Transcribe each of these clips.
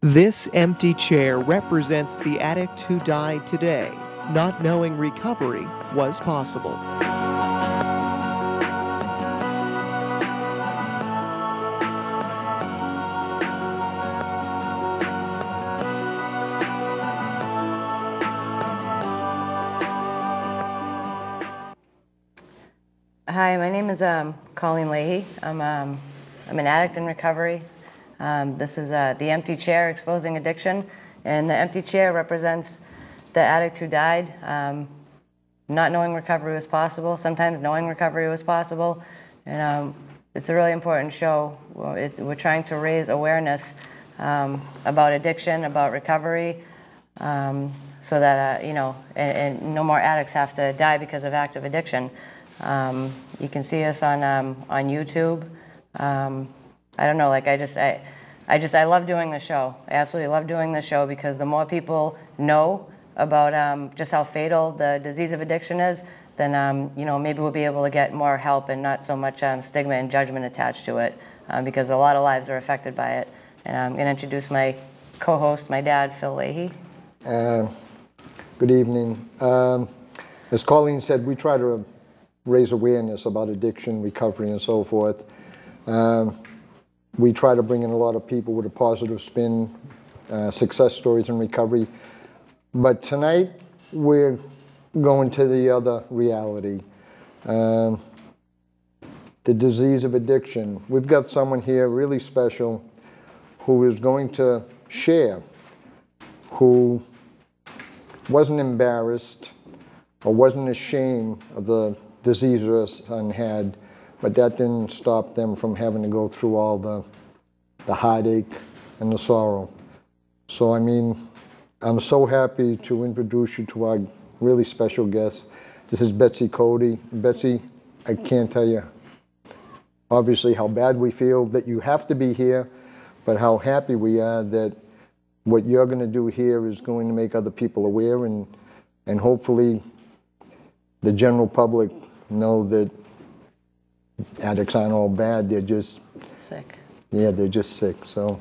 This empty chair represents the addict who died today, not knowing recovery was possible. Hi, my name is Colleen Leahy. I'm an addict in recovery. This is the empty chair exposing addiction, and the empty chair represents the addict who died, not knowing recovery was possible, sometimes knowing recovery was possible, and it's a really important show. We're trying to raise awareness about addiction, about recovery, so that and no more addicts have to die because of active addiction. You can see us on YouTube. I don't know, like I love doing the show. I absolutely love doing the show because the more people know about just how fatal the disease of addiction is, then maybe we'll be able to get more help and not so much stigma and judgment attached to it, because a lot of lives are affected by it. And I'm going to introduce my co-host, my dad, Phil Leahy. Good evening. As Colleen said, we try to raise awareness about addiction, recovery, and so forth. We try to bring in a lot of people with a positive spin, success stories in recovery. But tonight, we're going to the other reality, the disease of addiction. We've got someone here really special who is going to share, who wasn't embarrassed or wasn't ashamed of the disease her son had, but that didn't stop them from having to go through all the heartache and the sorrow. So, I mean, I'm so happy to introduce you to our really special guest. This is Betsy Cody. Betsy, I can't tell you, obviously, how bad we feel that you have to be here, but how happy we are that what you're going to do here is going to make other people aware, and hopefully the general public know that addicts aren't all bad, they're just sick. Yeah, they're just sick. So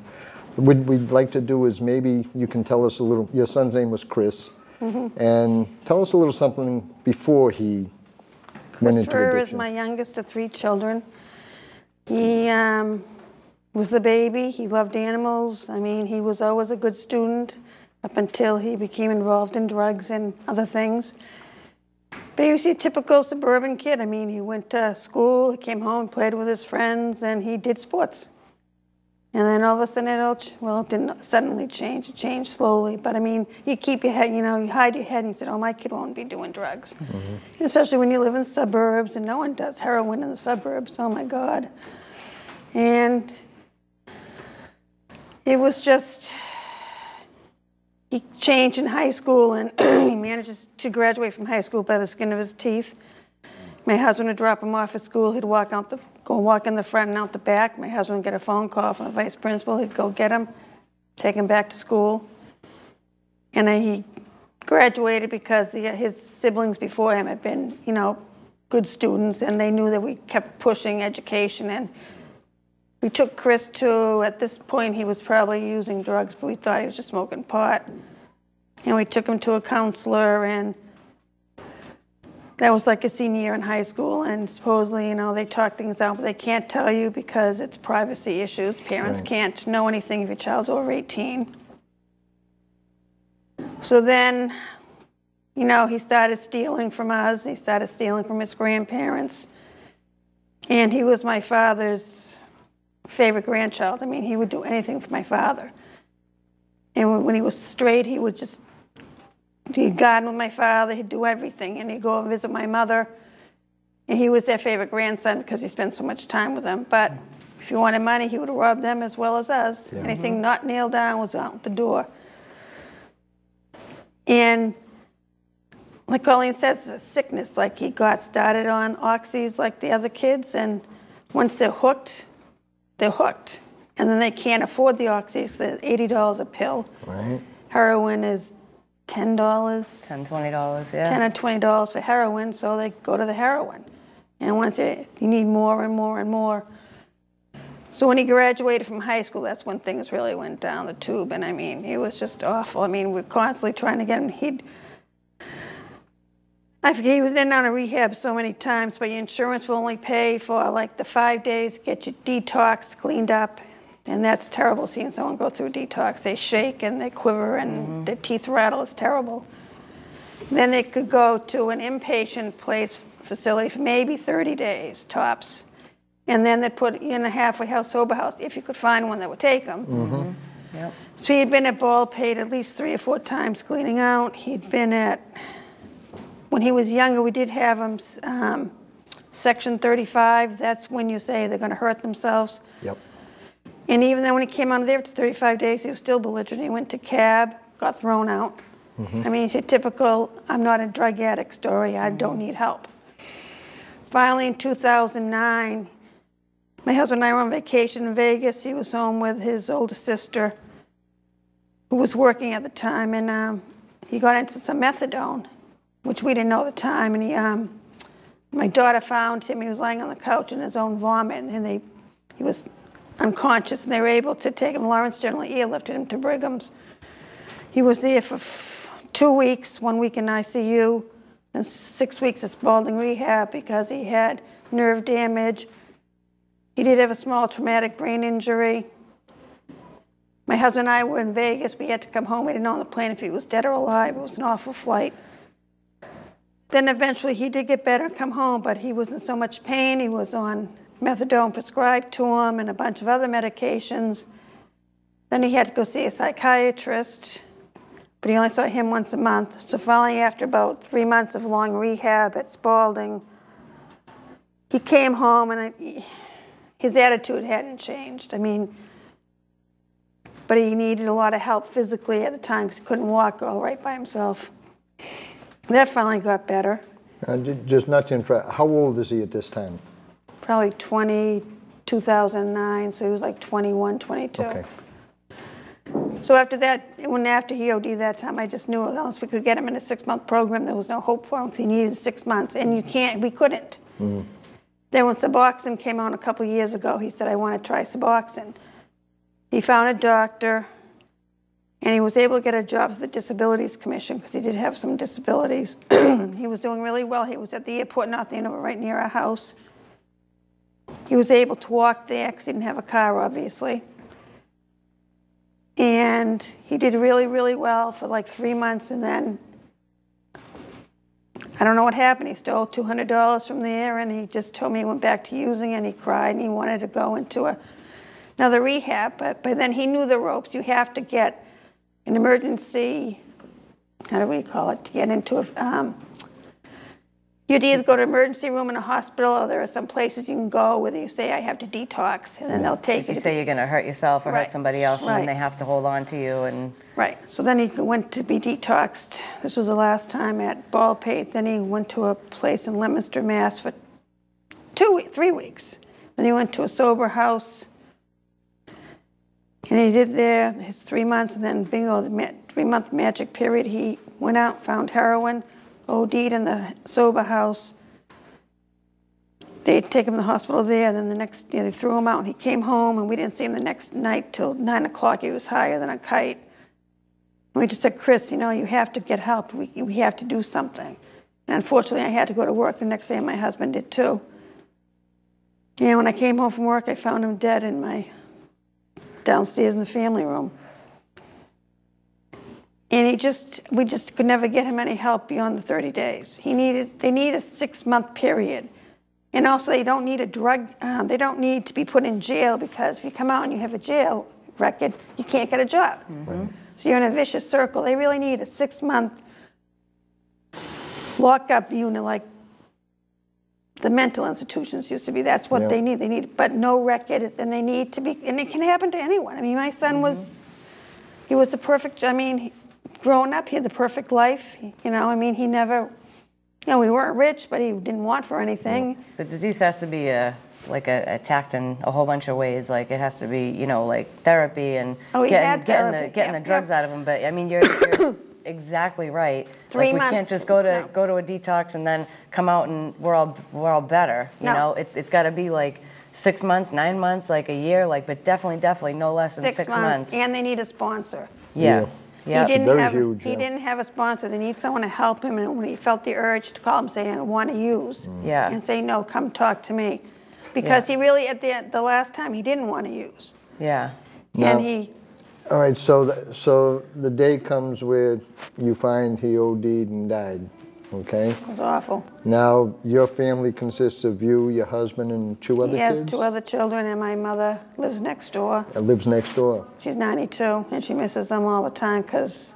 what we'd like to do is maybe you can tell us a little, your son's name was Chris, and tell us a little something before he went into addiction. Christopher is my youngest of 3 children. He was the baby. He loved animals. I mean, he was always a good student up until he became involved in drugs and other things. But he was a typical suburban kid. I mean, he went to school, he came home, played with his friends, and he did sports. And then all of a sudden it didn't suddenly change. It changed slowly. But I mean, you keep your head, you hide your head, and you said, oh, my kid won't be doing drugs. Especially when you live in the suburbs, and no one does heroin in the suburbs. Oh, my God. And it was just, he changed in high school, and he manages to graduate from high school by the skin of his teeth. My husband would drop him off at school. He'd go walk in the front and out the back. My husband would get a phone call from the vice principal. He'd go get him, take him back to school. And he graduated because his siblings before him had been, good students, and they knew that we kept pushing education. And we took Chris to, at this point, he was probably using drugs, but we thought he was just smoking pot. And we took him to a counselor, and that was like a senior year in high school, and supposedly, they talk things out, but they can't tell you because it's privacy issues. Parents can't know anything if your child's over 18. So then, he started stealing from us. He started stealing from his grandparents. And he was my father's favorite grandchild. I mean, he would do anything for my father. And when he was straight, he'd garden with my father, he'd do everything, and he'd go and visit my mother. And he was their favorite grandson because he spent so much time with them. But if he wanted money, he would rob them as well as us. Yeah. Anything not nailed down was out the door. And like Colleen says, it's a sickness. Like, he got started on oxys like the other kids, and once they're hooked, they're hooked. And then they can't afford the oxys because it's $80 a pill. Right. Heroin is $10, $10, $20, yeah. $10 or $20 for heroin, so they go to the heroin. And once you need more and more and more. So when he graduated from high school, that's when things really went down the tube. And I mean, it was just awful. I mean, we're constantly trying to get him. I forget, he was in and out of rehab so many times, but your insurance will only pay for like the 5 days, get your detox cleaned up. And that's terrible, seeing someone go through a detox. They shake and they quiver and their teeth rattle. It's terrible. Then they could go to an inpatient facility for maybe 30 days, tops. And then they'd put you in a halfway house, sober house, if you could find one that would take him. Yep. So he had been at Baldpate at least 3 or 4 times cleaning out. He'd been at, when he was younger, we did have him Section 35. That's when you say they're going to hurt themselves. Yep. And even then when he came out of there after 35 days, he was still belligerent. He went to cab, got thrown out. I mean, it's your typical, I'm not a drug addict story, I don't need help. Finally, in 2009, my husband and I were on vacation in Vegas. He was home with his older sister, who was working at the time, and he got into some methadone, which we didn't know at the time. And my daughter found him. He was lying on the couch in his own vomit, and he was unconscious, and they were able to take him. Lawrence generally airlifted him to Brigham's. He was there for 2 weeks, 1 week in ICU, and 6 weeks of Spaulding rehab because he had nerve damage. He did have a small traumatic brain injury. My husband and I were in Vegas. We had to come home. We didn't know on the plane if he was dead or alive. It was an awful flight. Then eventually he did get better and come home, but he was in so much pain. He was on methadone prescribed to him and a bunch of other medications. Then he had to go see a psychiatrist, but he only saw him once a month. So finally, after about 3 months of long rehab at Spaulding, he came home, and his attitude hadn't changed. I mean, but he needed a lot of help physically at the time because he couldn't walk all right by himself. That finally got better. Just not to interrupt, how old is he at this time? Probably 2009, so he was like 21, 22. Okay. So after that, after he OD'd that time, I just knew unless we could get him in a 6-month program, there was no hope for him because he needed 6 months, and we couldn't. Then when Suboxone came on a couple years ago, he said, I want to try Suboxone. He found a doctor, and he was able to get a job at the Disabilities Commission because he did have some disabilities. He was doing really well. He was at the airport, not the Innova, right near our house. He was able to walk there because he didn't have a car, obviously. And he did really, really well for like 3 months, and then I don't know what happened. He stole $200 from there, and he just told me he went back to using it, and he cried, and he wanted to go into another rehab. But then he knew the ropes. You have to get an emergency, how do we call it, to get into you'd either go to an emergency room in a hospital, or there are some places you can go where you say, I have to detox, and then they'll take you say you're going to hurt yourself or hurt somebody else, and then they have to hold on to you. Right. So then he went to be detoxed. This was the last time at Baldpate. Then he went to a place in Leominster, Mass. for 3 weeks. Then he went to a sober house, and he did there his 3 months, and then bingo, the 3-month magic period, he went out, found heroin, OD'd in the sober house. They'd take him to the hospital there, and then the next day they threw him out, and he came home, and we didn't see him the next night till 9 o'clock. He was higher than a kite. And we just said, Chris, you have to get help. We have to do something. And unfortunately, I had to go to work the next day, and my husband did too. And when I came home from work, I found him dead in my downstairs in the family room. And we just could never get him any help beyond the 30 days. They need a 6-month period. And also they don't need they don't need to be put in jail, because if you come out and you have a jail record, you can't get a job. So you're in a vicious circle. They really need a 6-month lockup unit like the mental institutions used to be. That's what they need. They need, but no record, and they need to be, and it can happen to anyone. I mean, my son he was the perfect, growing up, he had the perfect life. He never, we weren't rich, but he didn't want for anything. The disease has to be attacked in a whole bunch of ways. Like it has to be, like therapy and getting the drugs out of him. But I mean, you're exactly right. 3 months. We can't just go to a detox and then come out and we're all better. You know, it's got to be like 6 months, 9 months, like a year, like, but definitely no less than 6 months. And they need a sponsor. Yeah. Yeah. He didn't Very have huge, he yeah. didn't have a sponsor. They need someone to help him, and when he felt the urge to call him saying, I want to use, Yeah. and say, no, come talk to me. Because he really, at the last time, he didn't want to use. Yeah. Now- And he, All right, so the day comes where you find he OD'd and died, okay? it was awful. Now, your family consists of you, your husband, and 2 other He kids? has 2 other children, and my mother lives next door. Lives next door. She's 92, and she misses them all the time because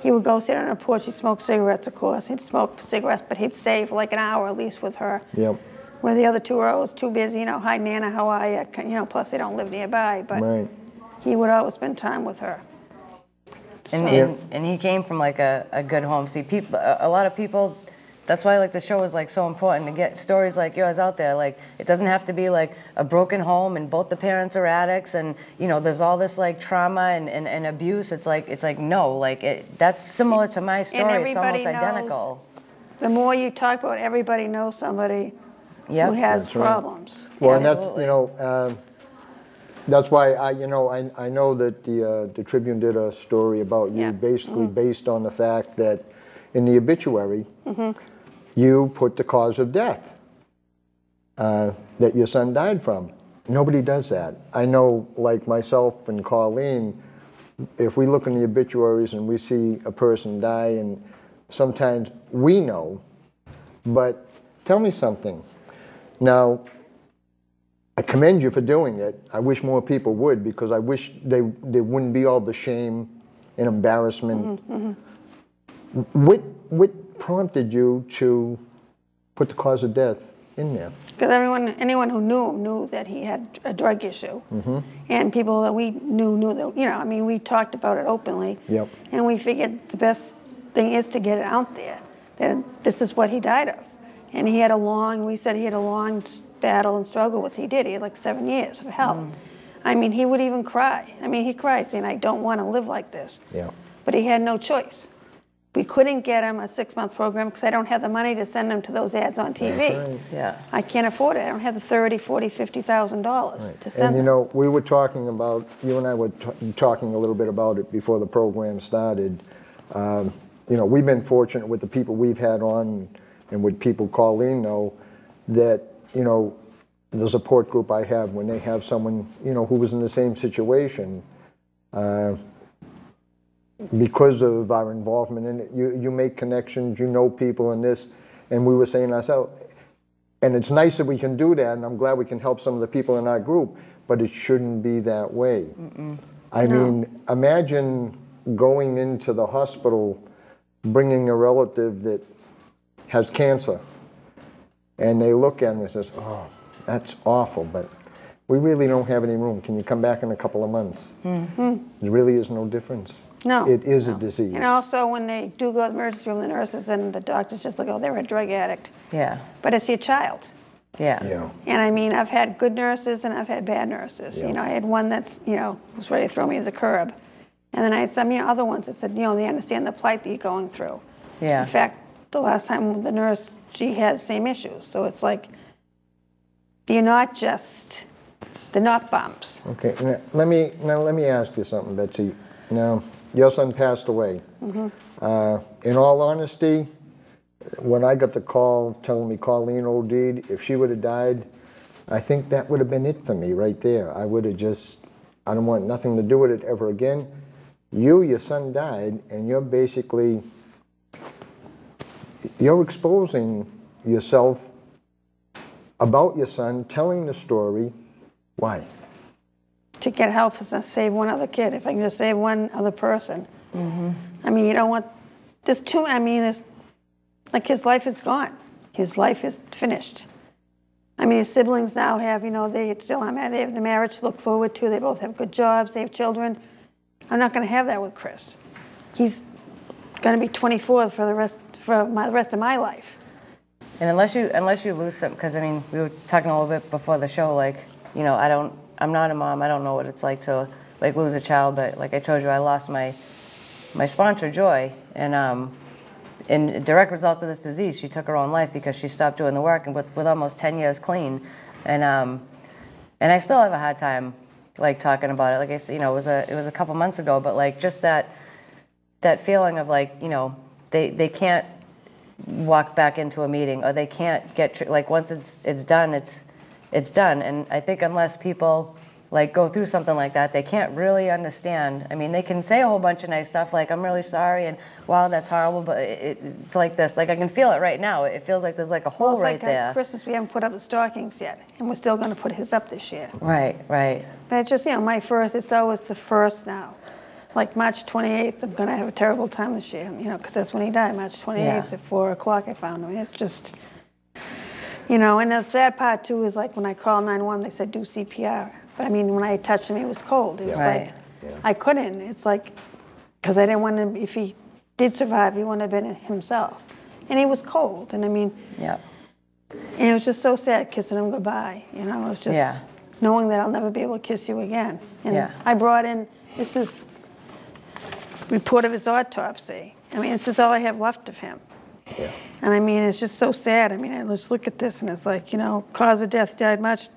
he would go sit on her porch. He'd smoke cigarettes, of course. He'd smoke cigarettes, but he'd stay for like an hour at least with her. Yep. Where the other 2 were always too busy, you know, hi, Nana, how are you? You know, plus they don't live nearby, but Right. he would always spend time with her. And he came from like a good home. See, people, a lot of people, that's why like the show is like so important to get stories like yours out there. Like it doesn't have to be like a broken home and both the parents are addicts and you know there's all this like trauma and abuse. It's like no, like that's similar to my story. It's almost identical. The more you talk about it, everybody knows somebody Yep. who has That's right. problems. Well, and that's, Absolutely. you know, that's why I know that the Tribune did a story about you Yeah. basically based on the fact that in the obituary, you put the cause of death that your son died from. Nobody does that. I know, like myself and Colleen, if we look in the obituaries and we see a person die, and sometimes we know, but tell me something. Now, I commend you for doing it. I wish more people would, because I wish there wouldn't be all the shame and embarrassment. What prompted you to put the cause of death in there? Because anyone who knew him knew that he had a drug issue. And people that we knew that, you know, I mean, we talked about it openly. Yep. And we figured the best thing is to get it out there, that this is what he died of. And we said he had a long battle and struggle with. He did. He had like 7 years of help. I mean, he would even cry. I mean, he cried saying, I don't want to live like this. Yeah. But he had no choice. We couldn't get him a 6-month program because I don't have the money to send him to those ads on TV. That's right. Yeah. I can't afford it. I don't have the $30,000, $40,000, $50,000 to send And you them. know, we were talking about, you and I were talking a little bit about it before the program started. You know, we've been fortunate with the people we've had on and with people Colleen know that, you know, the support group I have, when they have someone, you know, who was in the same situation, because of our involvement in it, you make connections, you know people in this, and we were saying to ourselves, and it's nice that we can do that, and I'm glad we can help some of the people in our group, but it shouldn't be that way. I mean, imagine going into the hospital, bringing a relative that has cancer, and they look at him and says, oh, that's awful, but we really don't have any room. Can you come back in a couple of months? There really is no difference. No. It is a disease. And also, when they do go to the emergency room, the nurses and the doctors just look, oh, they're a drug addict. Yeah. But it's your child. Yeah. Yeah. And I mean, I've had good nurses and I've had bad nurses. Yeah. You know, I had one that's, you know, was ready to throw me to the curb. And then I had some, you know, other ones that said, you know, they understand the plight that you're going through. Yeah. In fact, the last time the nurse, she had the same issues. So it's like, they're not bumps. Okay, now let me ask you something, Betsy. Now, your son passed away. In all honesty, when I got the call telling me Colleen OD'd, if she would have died, I think that would have been it for me right there. I would have just, I don't want nothing to do with it ever again. Your son died, and you're basically, you're exposing yourself about your son, telling the story. Why? To get help to save one other kid, if I can just save one other person. I mean, you don't want, like his life is gone. His life is finished. I mean, his siblings now have, you know, they still have, they have the marriage to look forward to. They both have good jobs, they have children. I'm not going to have that with Chris. He's going to be 24 for the rest of my life. And unless you lose some, because I mean, we were talking a little bit before the show, like, you know, I'm not a mom. I don't know what it's like to like lose a child, but like I told you, I lost my sponsor, Joy, and in a direct result of this disease, she took her own life because she stopped doing the work, and with almost 10 years clean, and and I still have a hard time like talking about it. Like I said, you know, it was a couple months ago, but like just that feeling of like, you know, they can't walk back into a meeting, or they can't get like once it's done, it's done. And I think unless people like go through something like that, they can't really understand. I mean, they can say a whole bunch of nice stuff like, I'm really sorry, and wow, that's horrible, but it's like this. Like I can feel it right now. It feels like there's like a hole right there. At Christmas, we haven't put up the stockings yet, and we're still going to put his up this year. Right, right. But it's just, you know, my first, it's always the first now. Like March 28th, I'm going to have a terrible time this year, you know, because that's when he died, March 28th at 4 o'clock I found him. It's just, you know, and the sad part too is like when I called 911, they said do CPR. But I mean, when I touched him, he was cold. It was like, I couldn't. It's like, because I didn't want him, if he did survive, he wouldn't have been himself. And he was cold, and I mean, and it was just so sad kissing him goodbye. You know, it was just knowing that I'll never be able to kiss you again. And I brought in, this is report of his autopsy. I mean, this is all I have left of him. And I mean, it's just so sad. I mean, I just look at this, and it's like, you know, cause of death, died March,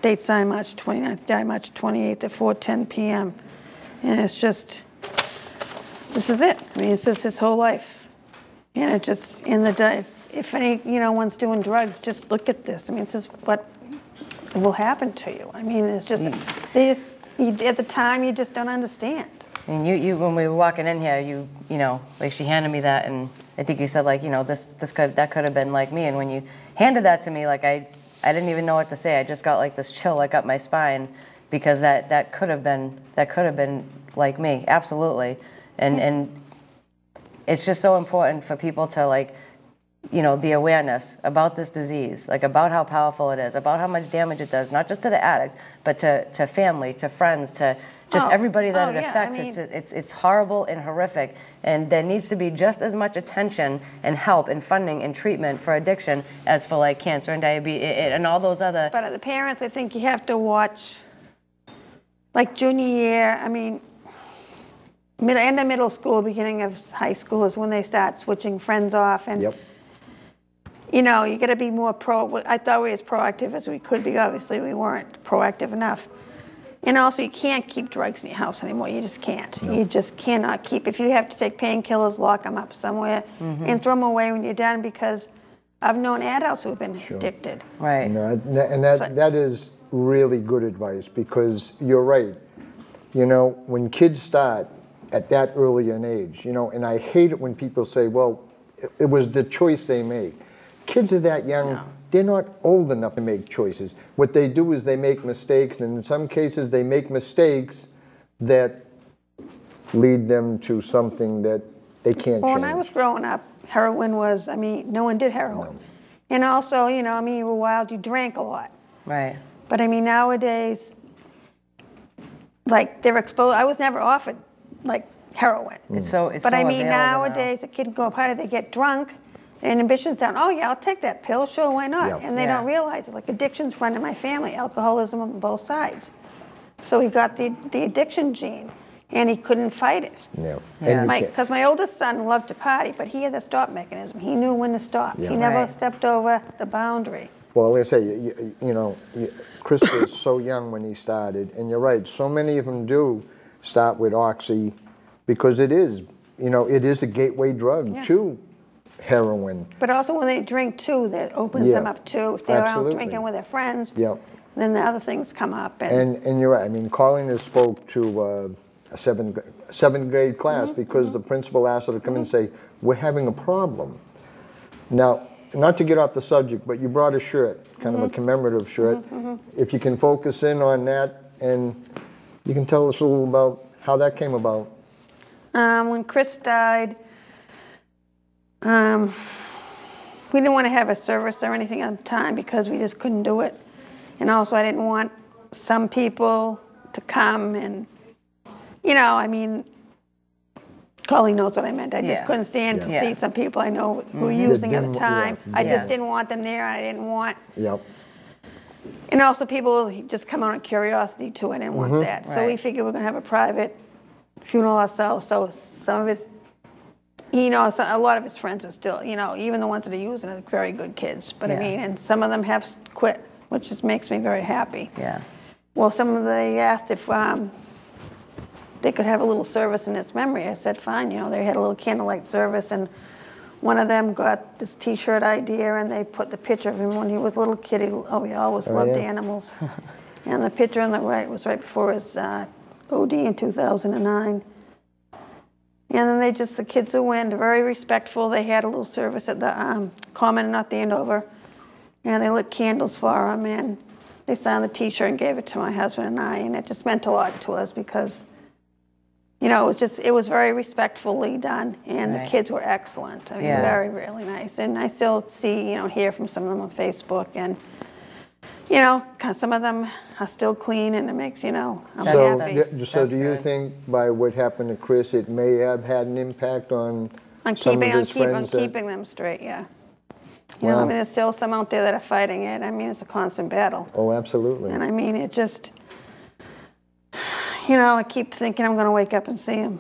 date signed March 29th, died March 28th at 4:10 p.m. And it's just, this is it. I mean, it's just his whole life. And it just, in the day, if any, you know, one's doing drugs, just look at this. I mean, this is what will happen to you. I mean, it's just, at the time, you just don't understand. And you when we were walking in here, you know, like she handed me that, and I think you said like, you know, that could have been like me. And when you handed that to me, like I didn't even know what to say. I just got like this chill like up my spine, because that could have been like me, absolutely. And it's just so important for people to like, you know, the awareness about this disease, like about how powerful it is, about how much damage it does, not just to the addict, but to family, to friends, to just everybody that it affects. I mean, it's horrible and horrific, and there needs to be just as much attention and help and funding and treatment for addiction as for like cancer and diabetes and all those other. But the parents, I think you have to watch, like junior year, I mean, end of middle school, beginning of high school is when they start switching friends off, and you know, you got to be more I thought we were as proactive as we could be. Obviously, we weren't proactive enough. And also, you can't keep drugs in your house anymore. You just can't. You just cannot keep. If you have to take painkillers, lock them up somewhere and throw them away when you're done, because I've known adults who have been addicted. Right. You know, and that is really good advice, because you're right. You know, when kids start at that early an age, you know, and I hate it when people say, well, it was the choice they made. Kids are that young. They're not old enough to make choices. What they do is they make mistakes, and in some cases they make mistakes that lead them to something that they can't change. When I was growing up, heroin was, I mean, no one did heroin. And also, you know, I mean, you were wild, you drank a lot. Right. But I mean, nowadays, like, they're exposed. I was never offered, like, heroin. It's so But I mean, nowadays, a kid can go a party, they get drunk, their inhibition's down. Oh yeah, I'll take that pill, sure, why not? And they don't realize it. Like, addiction's run in my family, alcoholism on both sides. So he got the addiction gene, and he couldn't fight it. Because my oldest son loved to party, but he had the stop mechanism. He knew when to stop. He never stepped over the boundary. Well, like I say, you know, Chris was so young when he started, and you're right, so many of them do start with Oxy, because it is, you know, it is a gateway drug to heroin. But also when they drink too, that opens them up too. If they're out drinking with their friends, then the other things come up. And you're right. I mean, Colleen has spoke to a seventh grade class because the principal asked her to come and say, we're having a problem. Now, not to get off the subject, but you brought a shirt, kind of a commemorative shirt. If you can focus in on that, and you can tell us a little about how that came about. When Chris died, we didn't want to have a service or anything at the time because we just couldn't do it. And also I didn't want some people to come and, you know, I mean, Colleen knows what I meant. I just couldn't stand to see some people I know who were using at the time. I just didn't want them there. I didn't want... And also people just come out of curiosity too. I didn't want that. So we figured we're going to have a private funeral ourselves. So some of his... You know, so a lot of his friends are still, you know, even the ones that are using are very good kids. But I mean, and some of them have quit. which just makes me very happy. Yeah. Well, they asked if they could have a little service in his memory. I said, fine. You know, they had a little candlelight service, and one of them got this T-shirt idea, and they put the picture of him when he was a little kid. He always loved animals. And the picture on the right was right before his OD in 2009. And then the kids who went, very respectful. They had a little service at the Common in North Andover, and they lit candles for him, and they signed the T-shirt and gave it to my husband and I, and it just meant a lot to us because, you know, it was very respectfully done, and the kids were excellent. I mean, very, really nice. And I still see, you know, hear from some of them on Facebook, and, you know, some of them are still clean, and it makes, you know, I'm happy. So do you think by what happened to Chris, it may have had an impact on some of his friends? On keeping them straight, yeah. You know, I mean, there's still some out there that are fighting it. I mean, it's a constant battle. Oh, absolutely. And I mean, it just, you know, I keep thinking I'm going to wake up and see him.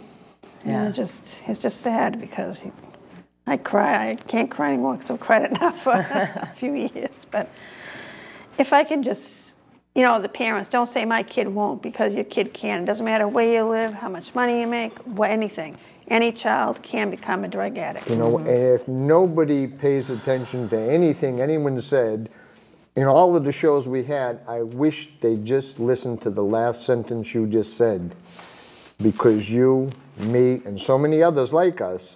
Yeah. And it's just sad because I cry. I can't cry anymore because I've cried enough for a few years. But if I can just, you know, the parents, don't say my kid won't, because your kid can. It doesn't matter where you live, how much money you make, anything. Any child can become a drug addict. You know, and if nobody pays attention to anything anyone said, in all of the shows we had, I wish they just listened to the last sentence you just said. Because you, me, and so many others like us,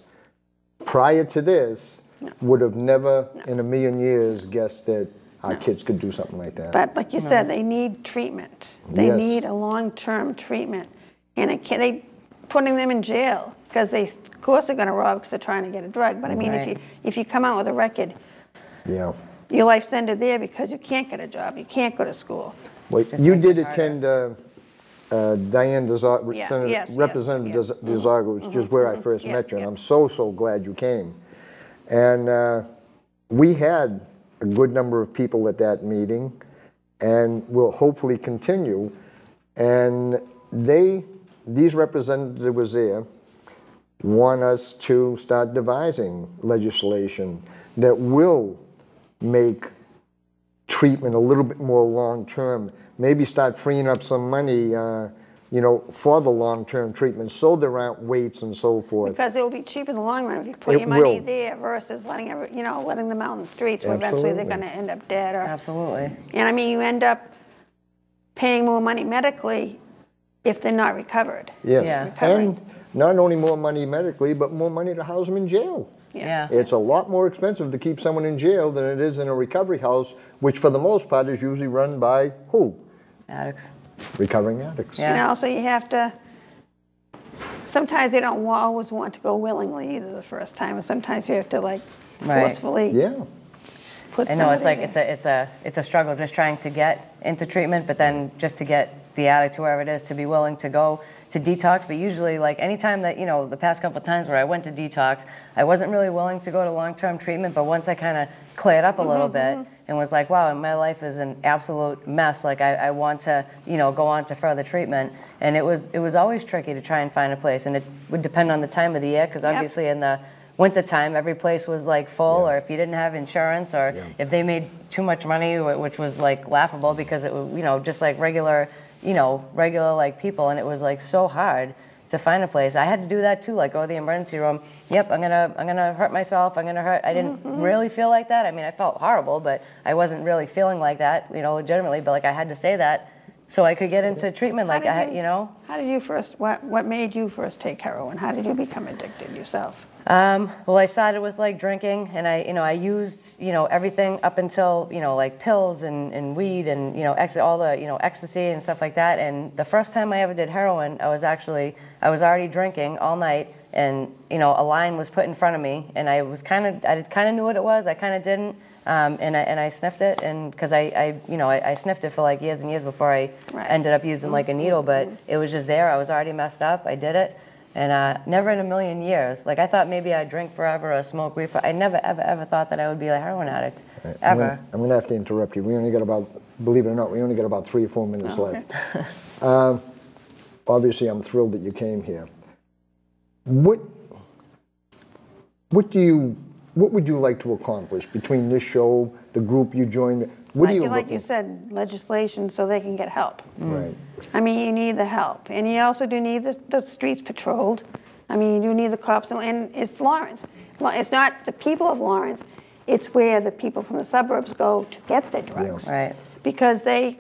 prior to this, would have never in a million years guessed that our kids could do something like that. But like you said, they need treatment. They need a long-term treatment. And they putting them in jail because they, of course, are going to rob because they're trying to get a drug. But I mean, if you come out with a record, your life's ended there because you can't get a job, you can't go to school. Well, you did attend Diane Representative Desargo, which is where I first met you, and I'm so glad you came. And we had a good number of people at that meeting, and will hopefully continue. And these representatives that was there want us to start devising legislation that will make treatment a little bit more long-term. Maybe start freeing up some money, you know, for the long-term treatment, so there aren't waits and so forth. Because it will be cheap in the long run if you put your money there versus letting them out in the streets where eventually they're going to end up dead. Absolutely. And I mean, you end up paying more money medically if they're not recovered. Yes, and not only more money medically, but more money to house them in jail. Yeah. It's a lot more expensive to keep someone in jail than it is in a recovery house, which for the most part is usually run by who? Addicts. Recovering addicts. You know, so you have to, sometimes they don't always want to go willingly either the first time, and sometimes you have to like forcefully put I know, it's like, it's a struggle just trying to get into treatment, but then just to get the addict, whoever it is, to be willing to go to detox. But usually, like, anytime that, you know, the past couple of times where I went to detox, I wasn't really willing to go to long-term treatment, but once I kind of cleared up a little bit and was like, wow, my life is an absolute mess, like, I want to, you know, go on to further treatment. And it was always tricky to try and find a place, and it would depend on the time of the year, because obviously in the winter time, every place was like full, or if you didn't have insurance, or if they made too much money, which was like laughable because it was, you know, just like regular like people, and it was like so hard to find a place. I had to do that too, like go to the emergency room. Yep, I'm gonna hurt myself. I didn't really feel like that. I mean, I felt horrible, but I wasn't really feeling like that, you know, legitimately. But like I had to say that so I could get into treatment. Like you know. How did you first? What made you first take heroin? How did you become addicted yourself? Well, I started with like drinking, and I used, you know, everything up until, you know, like pills and weed and, you know, all the, you know, ecstasy and stuff like that. And the first time I ever did heroin, I was already drinking all night, and, you know, a line was put in front of me, and I kind of knew what it was. I kind of didn't, and I sniffed it, and because I sniffed it for like years and years before I ended up using like a needle, but it was just there. I was already messed up. I did it. And never in a million years. Like, I thought maybe I'd drink forever or smoke weed. I never, ever thought that I would be a heroin addict, ever. I'm going to have to interrupt you. We only got about, believe it or not, we only got about 3 or 4 minutes left. Obviously, I'm thrilled that you came here. What would you like to accomplish between this show, the group you joined, What do you like you said, legislation so they can get help. Right. I mean, you need the help, and you also do need the streets patrolled. I mean, you need the cops, and it's Lawrence. It's not the people of Lawrence. It's where the people from the suburbs go to get their drugs. Yeah. Right. Because they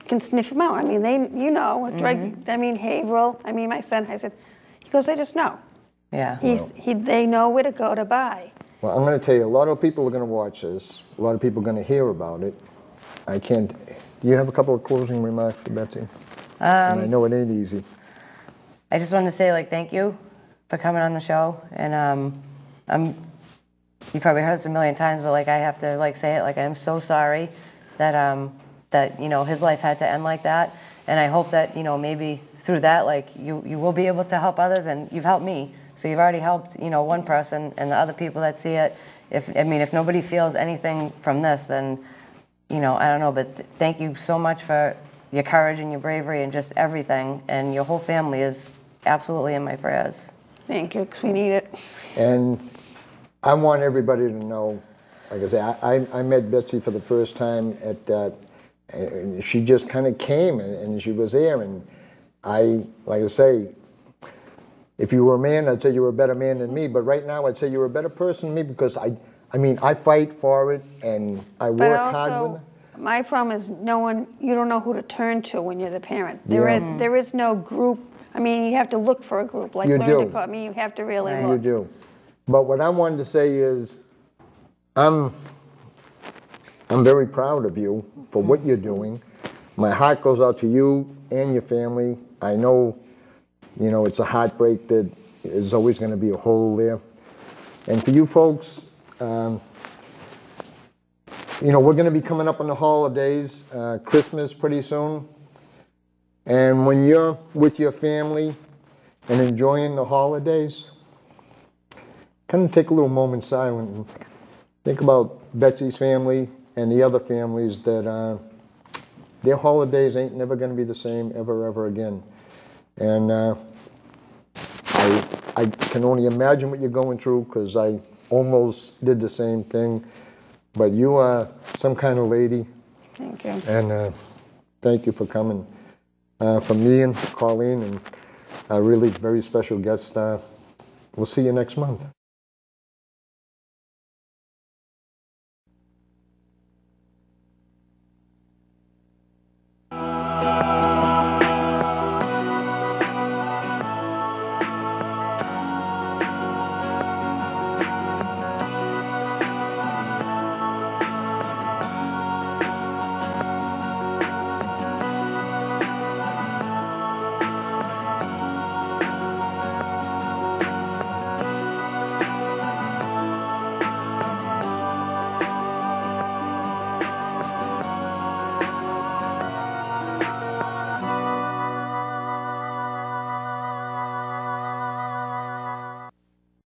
can sniff them out. I mean, a drug. I mean, Haverhill. I mean, my son. I said, he goes, they just know. Yeah. They know where to go to buy. Well, I'm going to tell you, a lot of people are going to watch this. A lot of people are going to hear about it. I can't. Do you have a couple of closing remarks for Betsy? And I know it ain't easy. I just wanted to say, like, thank you for coming on the show. And you probably heard this a million times, but like I have to like say it. Like, I'm so sorry that that his life had to end like that. And I hope that maybe through that, like you will be able to help others, and you've helped me. So you've already helped one person, and the other people that see it. If nobody feels anything from this, then I don't know. But thank you so much for your courage and your bravery and just everything. And your whole family is absolutely in my prayers. Thank you, because we need it. And I want everybody to know, like I say, I met Betsy for the first time at that, and she just kind of came and she was there, and like I say, if you were a man, I'd say you were a better man than me, but right now I'd say you're a better person than me because I fight for it and I work hard with it. My problem is you don't know who to turn to when you're the parent. There is no group. I mean, you have to look for a group, like You learn do. to call. I mean, you have to really You look. do. But what I wanted to say is, I'm very proud of you for what you're doing. My heart goes out to you and your family. I know, it's a heartbreak that there's always going to be a hole there. And for you folks, we're going to be coming up on the holidays, Christmas pretty soon. And when you're with your family and enjoying the holidays, kind of take a little moment silent and think about Betsy's family and the other families that their holidays ain't never going to be the same ever again. And I can only imagine what you're going through because I almost did the same thing. But you are some kind of lady. Thank you. And thank you for coming. From me and Colleen and a really very special guest, we'll see you next month.